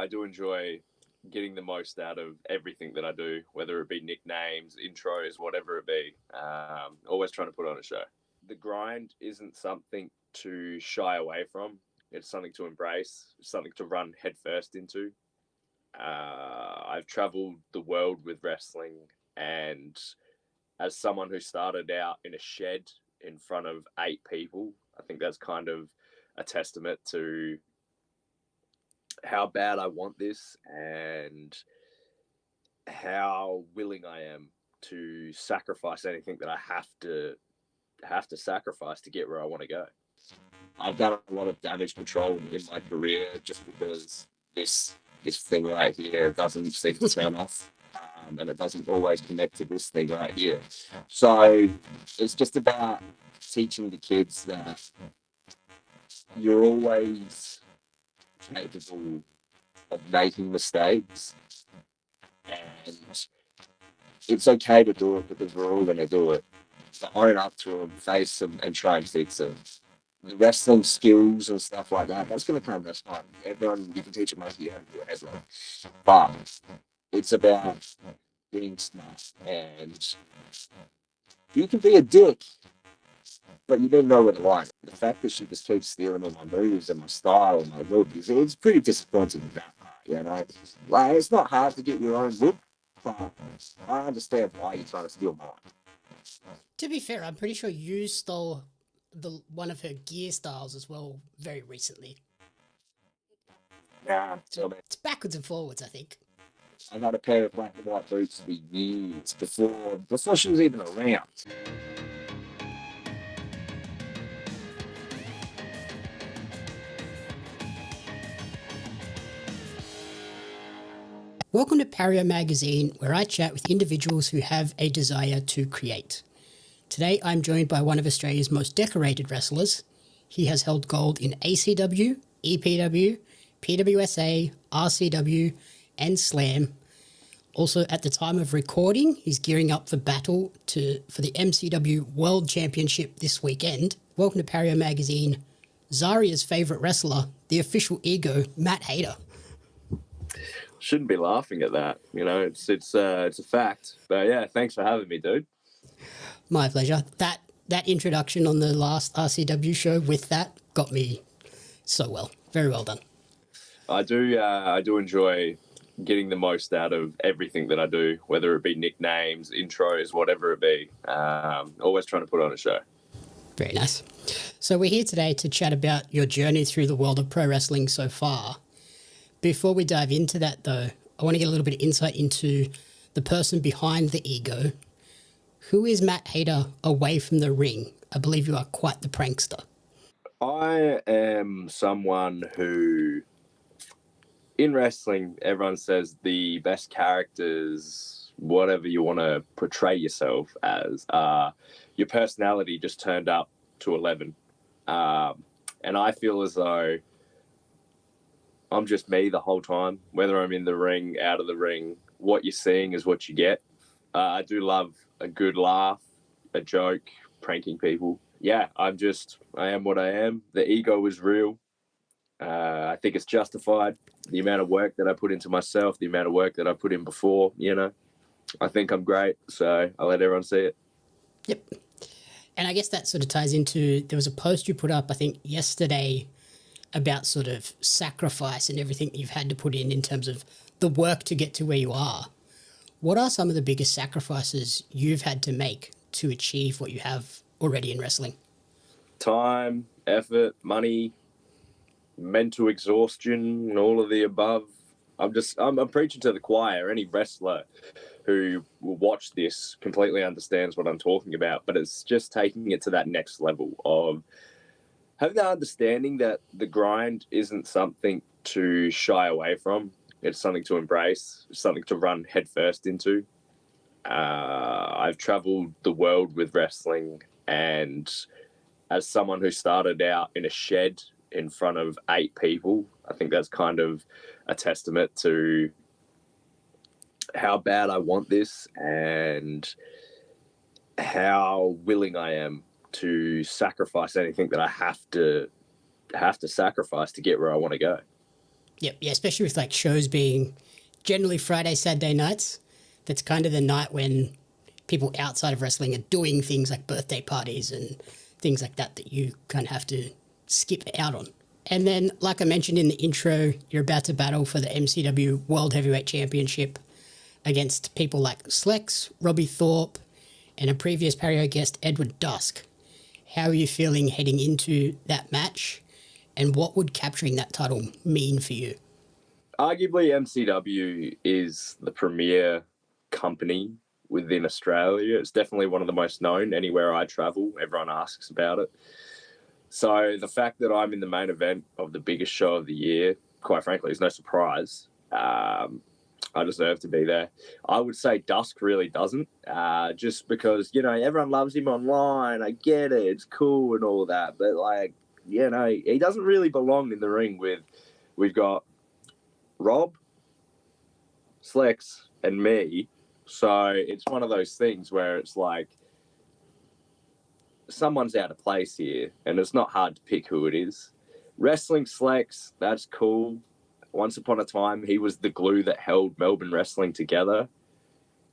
I do enjoy getting the most out of everything that I do, whether it be nicknames, intros, whatever it be. Always trying to put on a show. The grind isn't something to shy away from. It's something to embrace, something to run headfirst into. I've traveled the world with wrestling, and as someone who started out in a shed in front of 8 people, I think that's kind of a testament to how bad I want this and how willing I am to sacrifice anything that I have to sacrifice to get where I want to go. I've done a lot of damage control in my career just because this thing right here doesn't seem to turn off. And it doesn't always connect to this thing right here. So it's just about teaching the kids that you're always capable of making mistakes, and it's okay to do it because we're all going to do it. So own up to them, face them, and try and fix them. The wrestling skills and stuff like that, that's going to come. That's fine. Everyone, you can teach a monkey how to do everything. But it's about being smart. And you can be a dick, but you didn't know where to line. The fact that she just keeps stealing all my moves and my style and my look, it's pretty disappointing with that part, you know? Like, it's not hard to get your own look, but I understand why you're trying to steal mine. To be fair, I'm pretty sure you stole one of her gear styles as well very recently. Nah, tell me. It's backwards and forwards, I think. I had a pair of black and white boots for years before she was even around. Welcome to Pario magazine, where I chat with individuals who have a desire to create. Today I'm joined by one of Australia's most decorated wrestlers. He has held gold in ACW, EPW, PWSA, RCW, and Slam. Also, at the time of recording, he's gearing up for battle for the MCW World Championship this weekend. Welcome to Pario magazine, Zaria's favourite wrestler, the official ego, Matt Hayter. Shouldn't be laughing at that, it's a fact. But yeah, thanks for having me, dude. My pleasure. That introduction on the last RCW show with that got me so well. Very well done. I do enjoy getting the most out of everything that I do, whether it be nicknames, intros, whatever it be. Always trying to put on a show. Very nice. So we're here today to chat about your journey through the world of pro wrestling so far. Before we dive into that, though, I want to get a little bit of insight into the person behind the ego. Who is Matt Hayter away from the ring? I believe you are quite the prankster. I am someone who, in wrestling, everyone says the best characters, whatever you want to portray yourself as, your personality just turned up to 11. And I feel as though I'm just me the whole time, whether I'm in the ring, out of the ring. What you're seeing is what you get. I do love a good laugh, a joke, pranking people. Yeah, I am what I am. The ego is real. I think it's justified. The amount of work that I put into myself, the amount of work that I put in before, I think I'm great. So I let everyone see it. Yep. And I guess that sort of ties into, there was a post you put up, I think, yesterday about sort of sacrifice and everything you've had to put in terms of the work to get to where you are. What are some of the biggest sacrifices you've had to make to achieve what you have already in wrestling? Time, effort, money, mental exhaustion, and all of the above. I'm preaching to the choir. Any wrestler who will watch this completely understands what I'm talking about, but it's just taking it to that next level of having the understanding that the grind isn't something to shy away from. It's something to embrace, something to run headfirst into. I've traveled the world with wrestling, and as someone who started out in a shed in front of 8 people, I think that's kind of a testament to how bad I want this and how willing I am to sacrifice anything that I have to sacrifice to get where I want to go. Yep, yeah, especially with like shows being generally Friday, Saturday nights. That's kind of the night when people outside of wrestling are doing things like birthday parties and things like that that you kind of have to skip out on. And then, like I mentioned in the intro, you're about to battle for the MCW World Heavyweight Championship against people like Slex, Robbie Thorpe, and a previous Pario guest, Edward Dusk. How are you feeling heading into that match? And what would capturing that title mean for you? Arguably, MCW is the premier company within Australia. It's definitely one of the most known. Anywhere I travel, everyone asks about it. So the fact that I'm in the main event of the biggest show of the year, quite frankly, is no surprise. I deserve to be there. I would say Dusk really doesn't, just because, everyone loves him online. I get it. It's cool and all that. But, he doesn't really belong in the ring with, we've got Rob, Slex, and me. So it's one of those things where it's like someone's out of place here, and it's not hard to pick who it is. Wrestling Slex, that's cool. Once upon a time, he was the glue that held Melbourne wrestling together.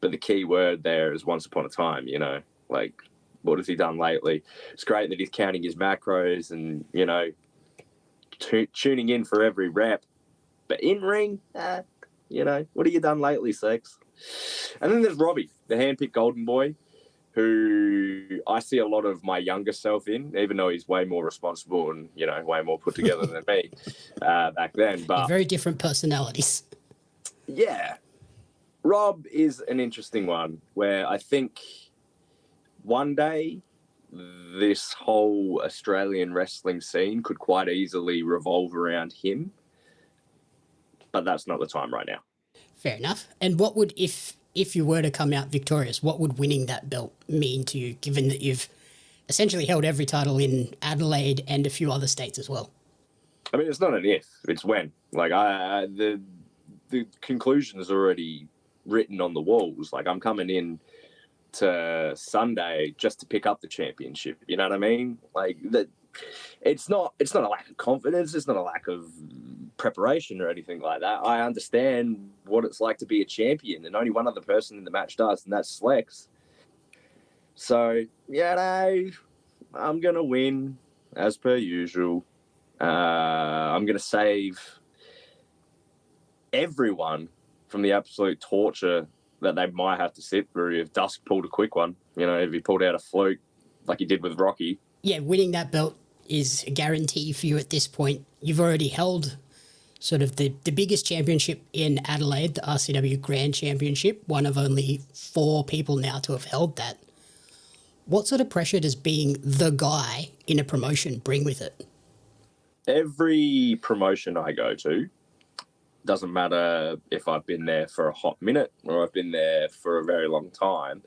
But the key word there is once upon a time, what has he done lately? It's great that he's counting his macros and, tuning in for every rep. But in ring, what have you done lately, Sex? And then there's Robbie, the handpicked golden boy, who I see a lot of my younger self in, even though he's way more responsible and, way more put together than me back then. But very different personalities. Yeah. Rob is an interesting one where I think one day this whole Australian wrestling scene could quite easily revolve around him. But that's not the time right now. Fair enough. And what would, if you were to come out victorious, what would winning that belt mean to you, given that you've essentially held every title in Adelaide and a few other states as well? I mean, it's not an if, it's when. The conclusion is already written on the walls. I'm coming in to Sunday just to pick up the championship. You know what I mean? It's not a lack of confidence. It's not a lack of preparation or anything like that. I understand what it's like to be a champion, and only one other person in the match does, and that's Slex. So, I'm going to win as per usual. I'm going to save everyone from the absolute torture that they might have to sit through if Dusk pulled a quick one. If he pulled out a fluke like he did with Rocky. Yeah, winning that belt is a guarantee for you at this point. You've already held sort of the biggest championship in Adelaide, the RCW Grand Championship, one of only 4 people now to have held that. What sort of pressure does being the guy in a promotion bring with it? Every promotion I go to, doesn't matter if I've been there for a hot minute or I've been there for a very long time,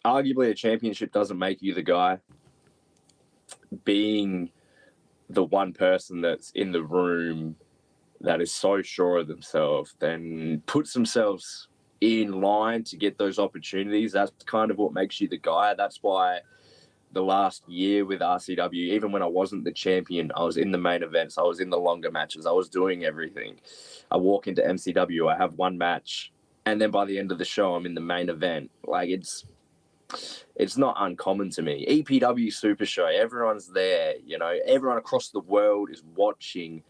arguably a championship doesn't make you the guy. Being the one person that's in the room that is so sure of themselves, then puts themselves in line to get those opportunities, that's kind of what makes you the guy. That's why the last year with RCW, even when I wasn't the champion, I was in the main events, I was in the longer matches, I was doing everything. I walk into MCW, I have one match, and then by the end of the show, I'm in the main event. It's not uncommon to me. EPW Super Show, everyone's there, everyone across the world is watching,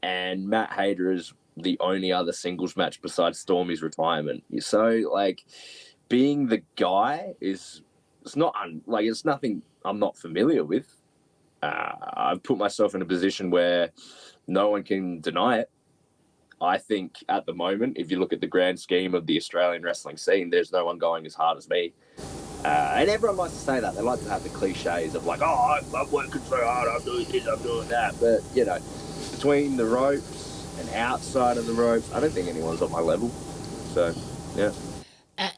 and Matt Hayter is the only other singles match besides Stormy's retirement. So, being the guy is... It's nothing I'm not familiar with. I've put myself in a position where no one can deny it. I think at the moment, if you look at the grand scheme of the Australian wrestling scene, there's no one going as hard as me. And everyone likes to say that. They like to have the cliches of I'm working so hard, I'm doing this, I'm doing that. But, between the ropes and outside of the ropes, I don't think anyone's on my level. So, yeah.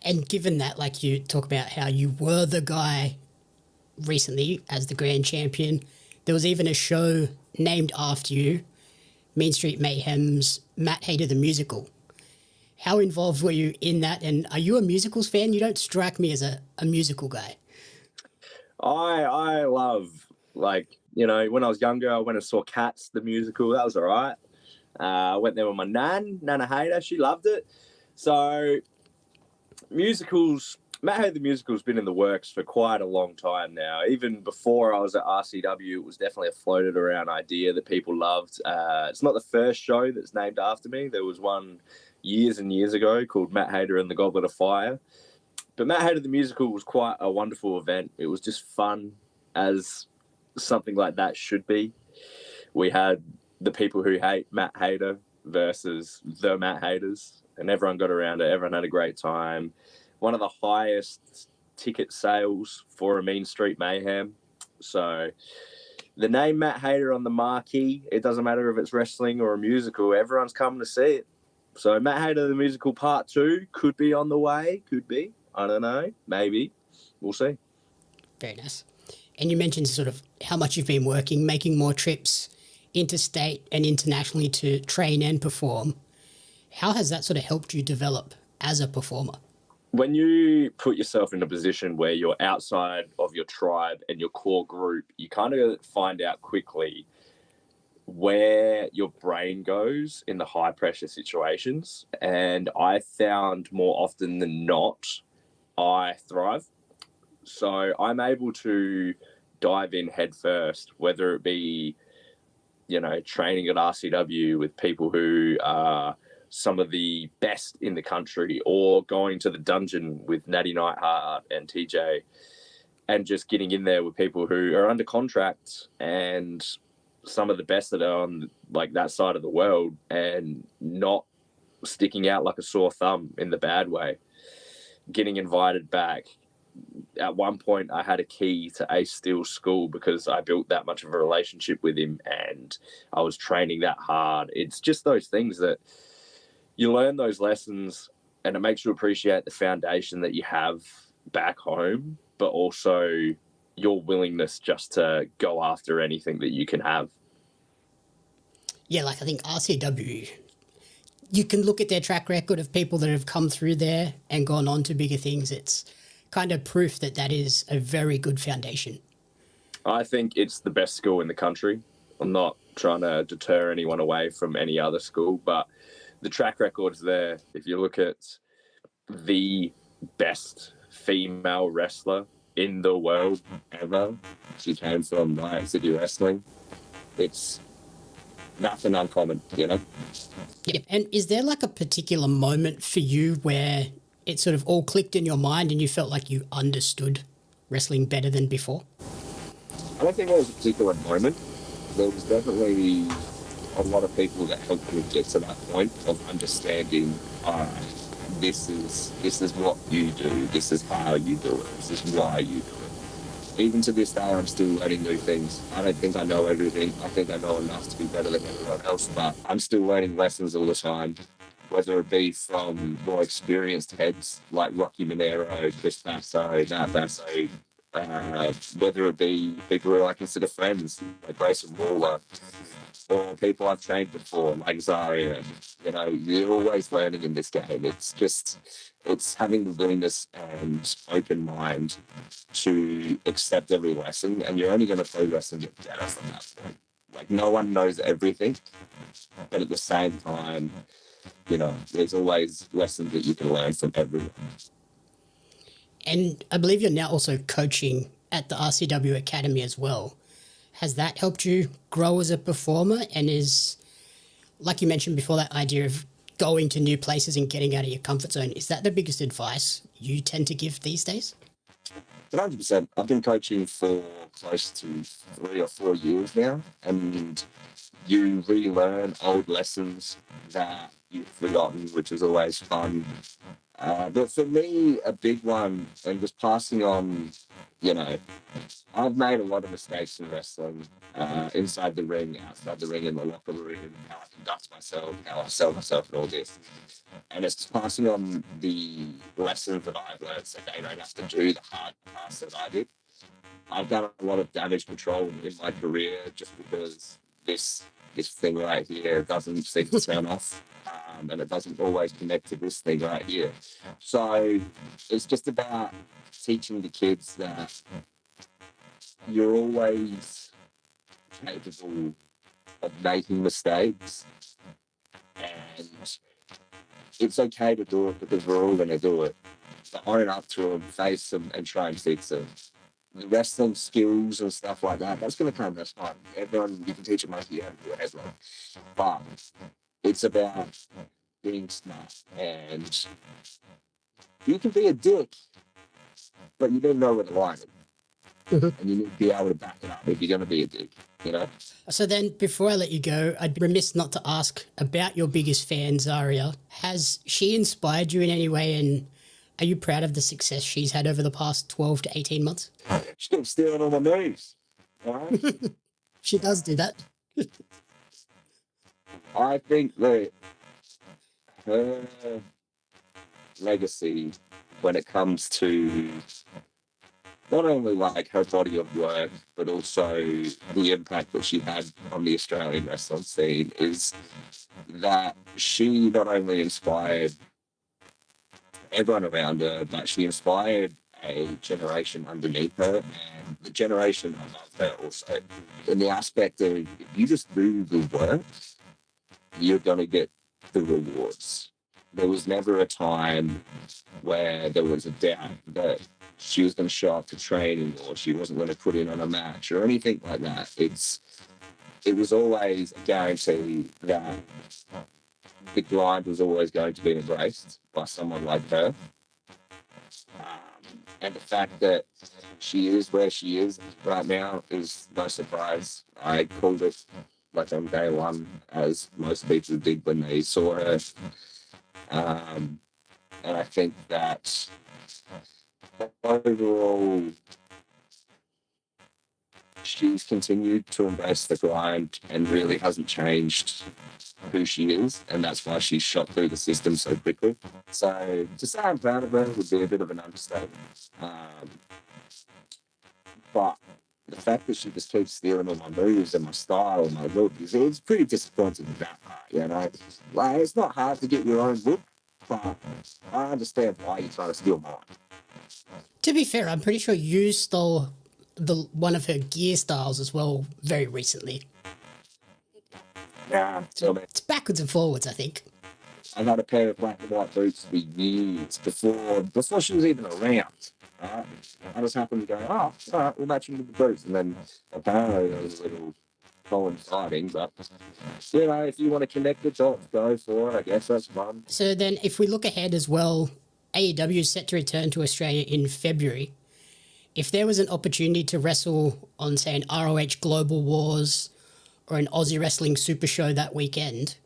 And given that, you talk about how you were the guy recently as the grand champion, there was even a show named after you, Mean Street Mayhem's Matt Hayter the Musical. How involved were you in that? And are you a musicals fan? You don't strike me as a musical guy. I love, when I was younger, I went and saw Cats, the musical. That was all right. I went there with my Nana Hayter. She loved it. So musicals, Matt Hayter the musical's been in the works for quite a long time now. Even before I was at RCW, it was definitely a floated around idea that people loved. It's not the first show that's named after me. There was one years and years ago called Matt Hayter and the Goblet of Fire. But Matt Hayter the musical was quite a wonderful event. It was just fun, as something like that should be. We had the people who hate Matt Hayter versus the Matt Hayters, and everyone got around it. Everyone had a great time. One of the highest ticket sales for a Mean Street Mayhem. So the name Matt Hayter on the marquee, it doesn't matter if it's wrestling or a musical, everyone's coming to see it. So Matt Hayter the musical part 2 could be on the way, could be. I don't know, maybe. We'll see. Very nice. And you mentioned sort of how much you've been working, making more trips interstate and internationally to train and perform. How has that sort of helped you develop as a performer? When you put yourself in a position where you're outside of your tribe and your core group, you kind of find out quickly where your brain goes in the high pressure situations. And I found more often than not, I thrive. So I'm able to dive in head first, whether it be, training at RCW with people who are some of the best in the country, or going to the dungeon with Natty Nightheart and TJ, and just getting in there with people who are under contract and some of the best that are on like that side of the world, and not sticking out like a sore thumb in the bad way, getting invited back. At one point, I had a key to Ace Steele's school because I built that much of a relationship with him and I was training that hard. It's just those things that you learn, those lessons, and it makes you appreciate the foundation that you have back home, but also your willingness just to go after anything that you can have. Yeah, like I think RCW, you can look at their track record of people that have come through there and gone on to bigger things. It's kind of proof that that is a very good foundation. I think it's the best school in the country. I'm not trying to deter anyone away from any other school, but the track record's there. If you look at the best female wrestler in the world ever, she came from Riot City Wrestling. It's nothing uncommon, Yeah. And is there like a particular moment for you where it sort of all clicked in your mind and you felt like you understood wrestling better than before? I don't think there was a particular moment. There was definitely a lot of people that helped me get to that point of understanding, this is what you do, this is how you do it, this is why you do it. Even to this day, I'm still learning new things. I don't think I know everything. I think I know enough to be better than everyone else, but I'm still learning lessons all the time, whether it be from more experienced heads like Rocky Monero, Chris Basso, Nat Basso, whether it be people who I consider friends, like Grayson Waller, or people I've trained before, like Zaria. You're always learning in this game. It's having the willingness and open mind to accept every lesson, and you're only going to progress and get better from that point. Like, no one knows everything, but at the same time, there's always lessons that you can learn from everyone. And I believe you're now also coaching at the RCW Academy as well. Has that helped you grow as a performer? And is, like you mentioned before, that idea of going to new places and getting out of your comfort zone, is that the biggest advice you tend to give these days? 100%. I've been coaching for close to 3 or 4 years now, and you relearn old lessons that you've forgotten, which is always fun. But for me, a big one, and just passing on, I've made a lot of mistakes in wrestling, inside the ring, outside the ring, in the locker room, how I conduct myself, how I sell myself, and all this. And it's passing on the lessons that I've learned so they don't have to do the hard parts that I did. I've done a lot of damage control in my career just because this thing right here doesn't seem to turn off, and it doesn't always connect to this thing right here. So it's just about teaching the kids that you're always capable of making mistakes, And it's okay to do it because we're all going to do it. But own up to them, face them, and try and fix them. The wrestling skills and stuff like that, that's going to come. That's fine. Everyone, you can teach a monkey how to do a headlock. But it's about being smart. And you can be a dick, but you don't know where the line is. Mhm. And you need to be able to back it up if you're going to be a dick, you know? So then, before I let you go, I'd be remiss not to ask about your biggest fan, Zarya. Has she inspired you in any way, and are you proud of the success she's had over the past 12 to 18 months? She keeps stealing all my moves. All right? She does do that. I think that her legacy when it comes to not only like her body of work, but also the impact that she had on the Australian wrestling scene is that she not only inspired everyone around her, but she inspired a generation underneath her and the generation above her also. In the aspect of if you just do the work, you're going to get the rewards. There was never a time where there was a doubt that she was going to show up to training or she wasn't going to put in on a match or anything like that. It was always a guarantee that the grind was always going to be embraced by someone like her. And the fact that she is where she is right now is no surprise. I called it like on day one, as most people did when they saw her. And I think that overall, she's continued to embrace the grind and really hasn't changed who she is, and that's why she's shot through the system so quickly. So to say I'm proud of her would be a bit of an understatement. But the fact that she just keeps stealing all my moves and my style and my look it's pretty disappointing with that part, you know. Like it's not hard to get your own look, but I understand why you're trying to steal mine. To be fair, I'm pretty sure you stole one of her gear styles as well very recently. Nah, tell me. It's backwards and forwards, I think. I had a pair of black and white boots for years before she was even around. Right? I just happened to go, oh, all right, we're matching with the boots. And then apparently there was a little coinciding, but you know, if you want to connect the dots, go for it. I guess that's fun. So then, if we look ahead as well, AEW is set to return to Australia in February. If there was an opportunity to wrestle on, say, an ROH Global Wars or an Aussie Wrestling Super Show that weekend,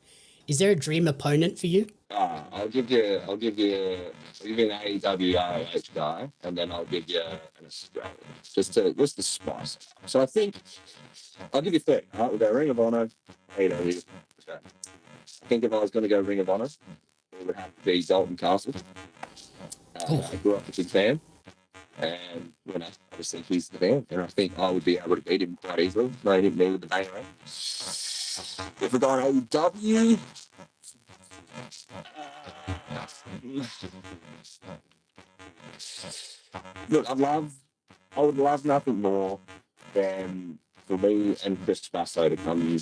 is there a dream opponent for you? I'll give you an AEW ROH guy, and then I'll give you an Australian, just to spice it up. So I think I'll give you three. All right, we'll go Ring of Honor, AEW. Okay. I think if I was going to go Ring of Honor, it would have to be Dalton Castle. I grew up a big fan, and you know, I just think he's the man, and I think I would be able to beat him quite easily. No, he didn't need the bang around. If we're going AEW, look, I would love nothing more than for me and Chris Basso to come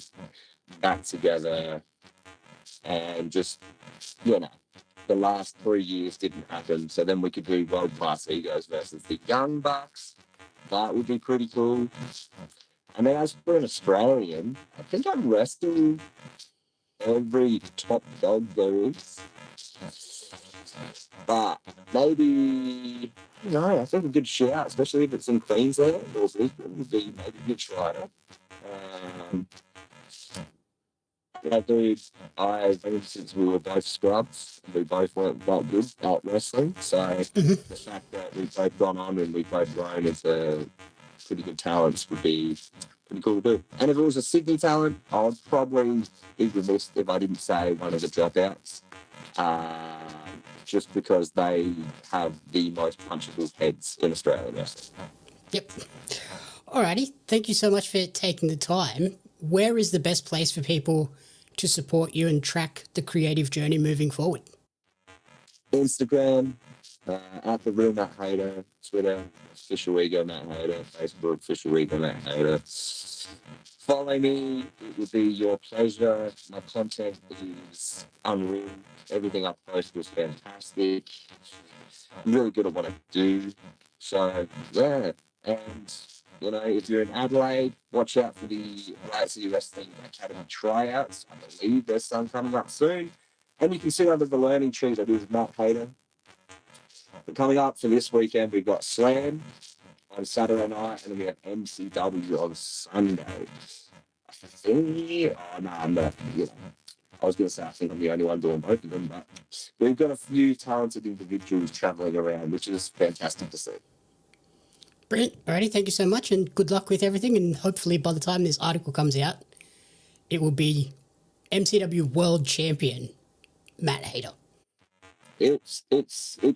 back together and just, you know, the last 3 years didn't happen. So then we could do World Class Egos versus the Young Bucks. That would be pretty cool. And then as for an Australian, I think I'd wrestle every top dog there is. But maybe, you know, I think a good shout, especially if it's in Queensland or Brisbane, would be maybe a good try. Yeah, dude, since we were both scrubs, we both weren't that good at wrestling. So the fact that we've both gone on and we've both grown into pretty good talents would be pretty cool to do. And if it was a Sydney talent, I'd probably be remiss if I didn't say one of the dropouts. Just because they have the most punchable heads in Australian wrestling. Yep. Alrighty, thank you so much for taking the time. Where is the best place for people to support you and track the creative journey moving forward? Instagram, at the real Matt Hayter, Twitter, official ego Matt Hayter, Facebook, official ego Matt Hayter. Follow me. It would be your pleasure. My content is unreal. Everything I post is fantastic. I'm really good at what I do. So, yeah. And, you know, if you're in Adelaide, watch out for the Ryzen Wrestling Academy tryouts. I believe there's some coming up soon. And you can see under the learning tree that is Matt Hayter. But coming up for this weekend, we've got Slam on Saturday night, and then we have MCW on Sunday. I think, oh no, I'm not. You know, I was going to say I think I'm the only one doing both of them, but we've got a few talented individuals traveling around, which is fantastic to see. Brilliant. Alrighty, thank you so much, and good luck with everything. And hopefully, by the time this article comes out, it will be MCW World Champion Matt Hayter. It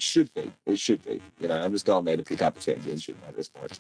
should be. It should be. You know, I'm just going there to pick up a championship at this point.